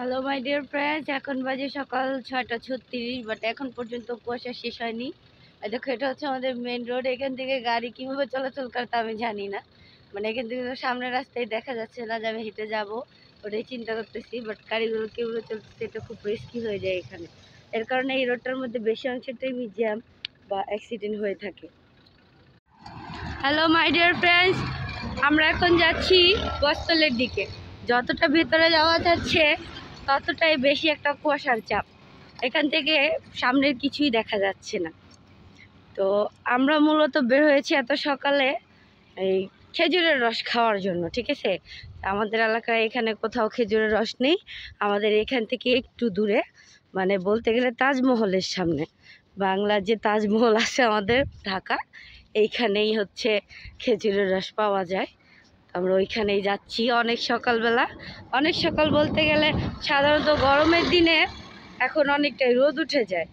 Hello my dear friends, এখন বাজে সকাল 6:36, বাট এখন পর্যন্ত কুয়াশা শেষ হয়নি। আর দেখো, এটা হচ্ছে আমাদের মেন রোড। এখান থেকে গাড়ি কীভাবে চলাচল করে তা আমি জানি না। মানে এখান থেকে তো সামনের রাস্তায় দেখা যাচ্ছে না যে আমি হেঁটে যাবো, ওটাই চিন্তা করতেছি। বাট গাড়িগুলো কীভাবে চলতেছে এটা খুব রিস্কি হয়ে যায় এখানে। এর কারণে এই রোডটার মধ্যে বেশি অংশটাই জ্যাম বা অ্যাক্সিডেন্ট হয়ে থাকে। হ্যালো মাই ডিয়ার ফ্রেন্ডস, আমরা এখন যাচ্ছি বস্তলের দিকে। যতটা ভিতরে যাওয়া যাচ্ছে ততটাই বেশি একটা কুয়াশার চাপ। এখান থেকে সামনের কিছুই দেখা যাচ্ছে না। তো আমরা মূলত বের হয়েছি এত সকালে এই খেজুরের রস খাওয়ার জন্য, ঠিক আছে। আমাদের এলাকায় এখানে কোথাও খেজুরের রস নেই। আমাদের এখান থেকে একটু দূরে, মানে বলতে গেলে তাজমহলের সামনে, বাংলার যে তাজমহল আছে আমাদের ঢাকা, এইখানেই হচ্ছে খেজুরের রস পাওয়া যায়। আমরা ওইখানেই যাচ্ছি অনেক সকালবেলা। অনেক সকাল বলতে গেলে সাধারণত গরমের দিনে এখন অনেকটাই রোদ উঠে যায়।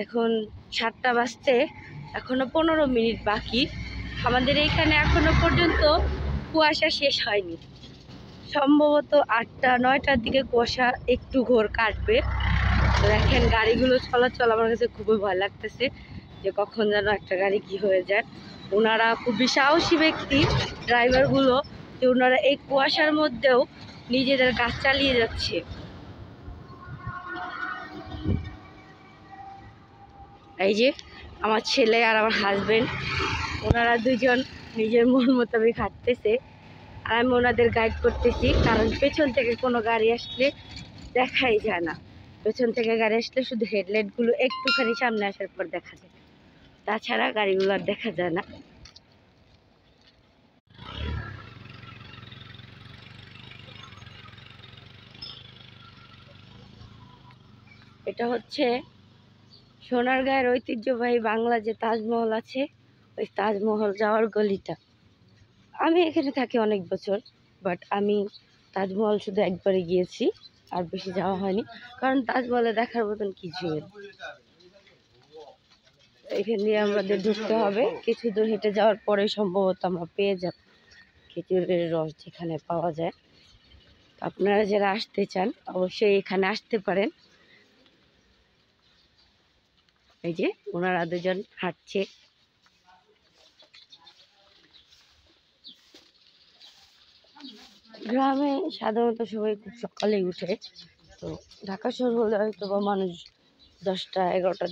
এখন 7টা বাজতে এখনও 15 মিনিট বাকি। আমাদের এইখানে এখনো পর্যন্ত কুয়াশা শেষ হয়নি। সম্ভবত 8টা-9টার দিকে কুয়াশা একটু ঘোর কাটবে। তো দেখেন গাড়িগুলো চলাচল আমার কাছে খুবই ভয় লাগতেছে যে কখন যেন একটা গাড়ি কি হয়ে যায়। ওনারা খুবই সাহসী ব্যক্তি ড্রাইভারগুলো, যে ওনারা এই কুয়াশার মধ্যেও নিজেদের কাজ চালিয়ে যাচ্ছে। এই যে আমার ছেলে আর আমার হাজবেন্ড, ওনারা দুজন নিজের মন মোতাবেক হাঁটতেছে আর আমি ওনাদের গাইড করতেছি। কারণ পেছন থেকে কোনো গাড়ি আসলে দেখাই যায় না। পেছন থেকে গাড়ি আসলে শুধু হেডলাইটগুলো একটুখানি সামনে আসার পর দেখা যায়, তাছাড়া গাড়িগুলো আর দেখা যায় না। এটা হচ্ছে সোনারগাঁয়ের ঐতিহ্যবাহী বাংলা যে তাজমহল আছে, ওই তাজমহল যাওয়ার গলিটা। আমি এখানে থাকি অনেক বছর, বাট আমি তাজমহল শুধু একবারই গিয়েছি, আর বেশি যাওয়া হয়নি। কারণ তাজমহলে দেখার মতন কিছুই নেই। এখান দিয়ে আমাদের ঢুকতে হবে, কিছু দূর হেঁটে যাওয়ার পরে সম্ভবত আমরা পেয়ে যাব খেজুরের রস যেখানে পাওয়া যায়। আপনারা যারা আসতে চান অবশ্যই এখানে আসতে পারেন। এই যে ওনারা দুজন হাঁটছে। গ্রামে সাধারণত সবাই খুব সকালেই উঠে। তো ঢাকা শহর হলে হয়তো বা মানুষ 10টা-11টার